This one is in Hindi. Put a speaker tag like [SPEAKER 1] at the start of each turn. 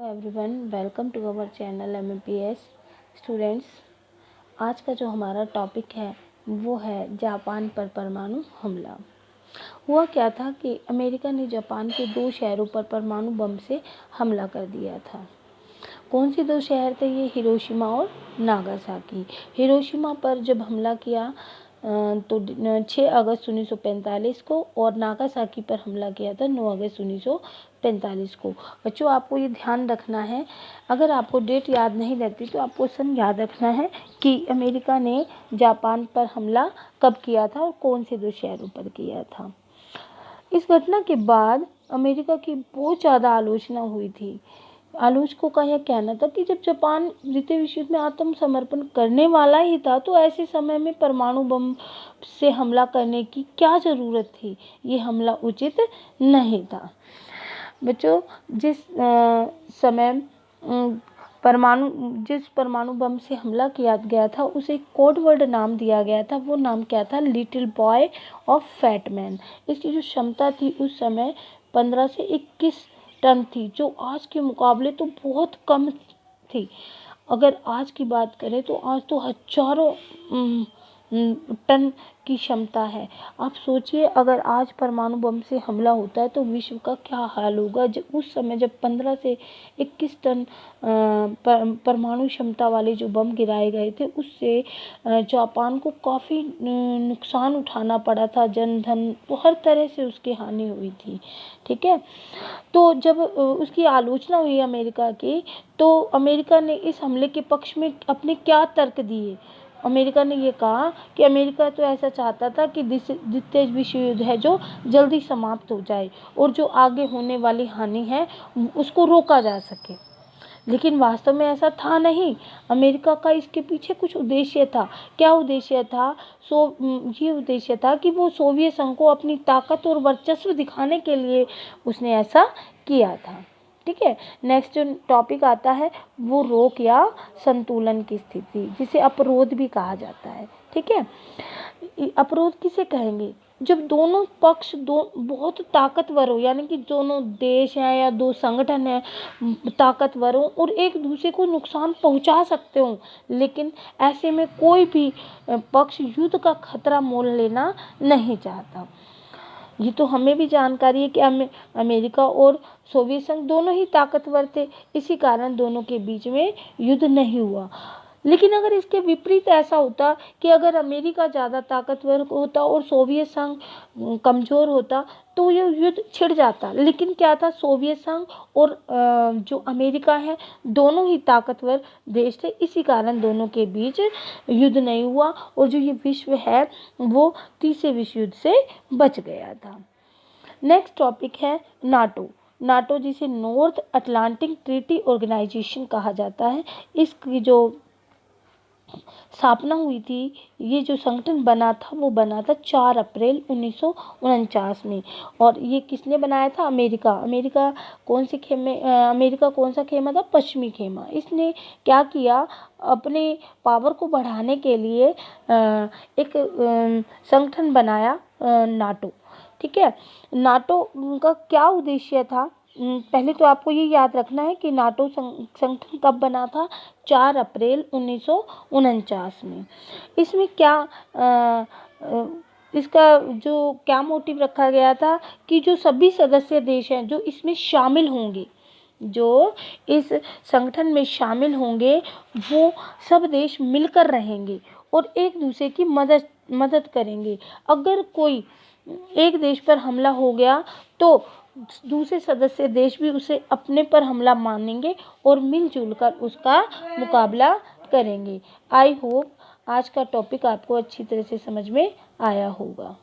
[SPEAKER 1] Everyone, welcome to our channel MMPS students. आज का जो हमारा टॉपिक है वो है जापान पर परमाणु हमला। हुआ क्या था कि अमेरिका ने जापान के 2 शहरों पर परमाणु बम से हमला कर दिया था। कौन से 2 शहर थे ये? हिरोशिमा और नागासाकी। हिरोशिमा पर जब हमला किया तो 6 अगस्त 1945 को, और नागासाकी पर हमला किया था 9 अगस्त 1945 को। बच्चों, आपको ये ध्यान रखना है, अगर आपको डेट याद नहीं रहती तो आपको सन याद रखना है कि अमेरिका ने जापान पर हमला कब किया था और कौन से 2 शहरों पर किया था। इस घटना के बाद अमेरिका की बहुत ज़्यादा आलोचना हुई थी। आलोचकों का यह कहना था कि जब जापान द्वितीय विश्व युद्ध में आत्मसमर्पण करने वाला ही था तो ऐसे समय में परमाणु बम से हमला करने की क्या ज़रूरत थी, ये हमला उचित नहीं था। बच्चों, जिस परमाणु बम से हमला किया गया था उसे कोड वर्ड नाम दिया गया था। वो नाम क्या था? Little boy of fat man. इसकी जो क्षमता थी उस समय 15 से 21 टन थी, जो आज के मुकाबले तो बहुत कम थी। अगर आज की बात करें तो आज तो हजारों टन की क्षमता है। आप सोचिए, अगर आज परमाणु बम से हमला होता है तो विश्व का क्या हाल होगा। जब उस समय जब 15 से 21 टन परमाणु क्षमता वाले जो बम गिराए गए थे, उससे जापान को काफ़ी नुकसान उठाना पड़ा था। जन धन तो हर तरह से उसकी हानि हुई थी। ठीक है, तो जब उसकी आलोचना हुई अमेरिका की, तो अमेरिका ने इस हमले के पक्ष में अपने क्या तर्क दिए। अमेरिका ने ये कहा कि अमेरिका तो ऐसा चाहता था कि द्वितीय विश्व युद्ध है जो जल्दी समाप्त हो जाए और जो आगे होने वाली हानि है उसको रोका जा सके। लेकिन वास्तव में ऐसा था नहीं। अमेरिका का इसके पीछे कुछ उद्देश्य था। क्या उद्देश्य था? ये उद्देश्य था कि वो सोवियत संघ को अपनी ताकत और वर्चस्व दिखाने के लिए उसने ऐसा किया था। ठीक है, नेक्स्ट जो टॉपिक आता है वो रोक या संतुलन की स्थिति, जिसे अपरोध भी कहा जाता है। ठीक है, अपरोध किसे कहेंगे? जब दोनों पक्ष बहुत ताकतवर हो, यानी कि दोनों देश हैं या 2 संगठन हैं ताकतवर हो और एक दूसरे को नुकसान पहुंचा सकते हो, लेकिन ऐसे में कोई भी पक्ष युद्ध का खतरा मोल लेना नहीं चाहता। ये तो हमें भी जानकारी है कि अमेरिका और सोवियत संघ दोनों ही ताकतवर थे, इसी कारण दोनों के बीच में युद्ध नहीं हुआ। लेकिन अगर इसके विपरीत ऐसा होता कि अगर अमेरिका ज़्यादा ताकतवर होता और सोवियत संघ कमज़ोर होता तो ये युद्ध छिड़ जाता। लेकिन क्या था, सोवियत संघ और जो अमेरिका है दोनों ही ताकतवर देश थे, इसी कारण दोनों के बीच युद्ध नहीं हुआ और जो ये विश्व है वो तीसरे विश्व युद्ध से बच गया था। नेक्स्ट टॉपिक है नाटो। नाटो जिसे नॉर्थ अटलांटिक ट्रीटी ऑर्गेनाइजेशन कहा जाता है, इसकी जो स्थापना हुई थी, ये जो संगठन बना था वो बना था 4 अप्रैल 1949 में। और ये किसने बनाया था? अमेरिका। अमेरिका कौन सा खेमा था? पश्चिमी खेमा। इसने क्या किया, अपने पावर को बढ़ाने के लिए एक संगठन बनाया, नाटो। ठीक है, नाटो का क्या उद्देश्य था? पहले तो आपको ये याद रखना है कि नाटो संगठन कब बना था? 4 अप्रैल 1949 में। इसमें क्या इसका जो क्या मोटिव रखा गया था कि जो सभी सदस्य देश हैं जो इसमें शामिल होंगे, जो इस संगठन में शामिल होंगे, वो सब देश मिलकर रहेंगे और एक दूसरे की मदद करेंगे। अगर कोई एक देश पर हमला हो गया तो दूसरे सदस्य देश भी उसे अपने पर हमला मानेंगे और मिलजुल कर उसका मुकाबला करेंगे। आई होप आज का टॉपिक आपको अच्छी तरह से समझ में आया होगा।